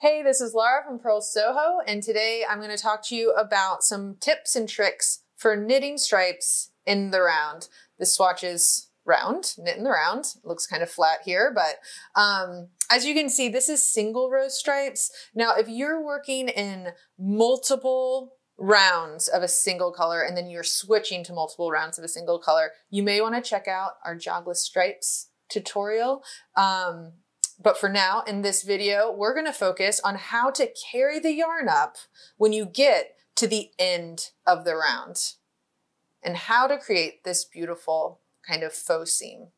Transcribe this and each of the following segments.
Hey, this is Laura from Purl Soho, and today I'm going to talk to you about some tips and tricks for knitting stripes in the round. This swatch is round, knit in the round. It looks kind of flat here, but as you can see, this is single row stripes. Now, if you're working in multiple rounds of a single color and then you're switching to multiple rounds of a single color, you may want to check out our Jogless Stripes tutorial. But for now, in this video, we're going to focus on how to carry the yarn up when you get to the end of the round and how to create this beautiful kind of faux seam.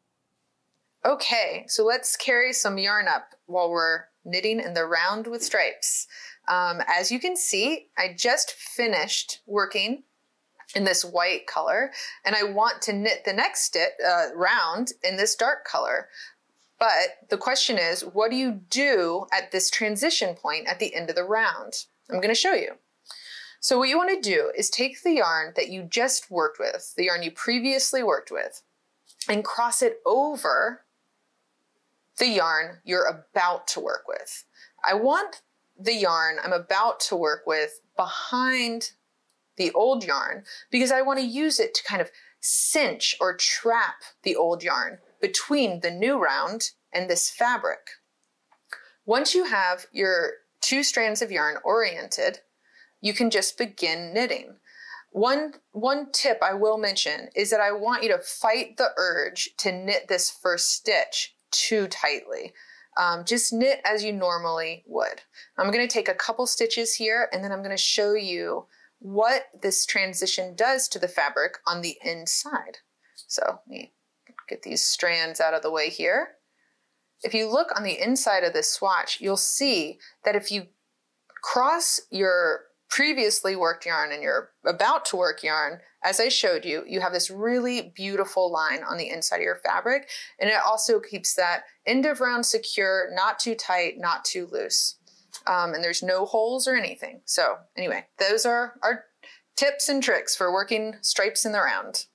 Okay, so let's carry some yarn up while we're knitting in the round with stripes. As you can see, I just finished working in this white color, and I want to knit the next round in this dark color. But the question is, what do you do at this transition point at the end of the round? I'm going to show you. So what you want to do is take the yarn that you just worked with, the yarn you previously worked with, and cross it over the yarn you're about to work with. I want the yarn I'm about to work with behind the old yarn because I want to use it to kind of cinch or trap the old yarn between the new round and this fabric. Once you have your two strands of yarn oriented, you can just begin knitting. One tip I will mention is that I want you to fight the urge to knit this first stitch too tightly. Just knit as you normally would. I'm going to take a couple stitches here and then I'm going to show you what this transition does to the fabric on the inside. So let me get these strands out of the way here. If you look on the inside of this swatch, you'll see that if you cross your previously worked yarn and your about to work yarn, as I showed you, you have this really beautiful line on the inside of your fabric, and it also keeps that end of round secure, not too tight, not too loose. And there's no holes or anything. So anyway, those are our tips and tricks for working stripes in the round.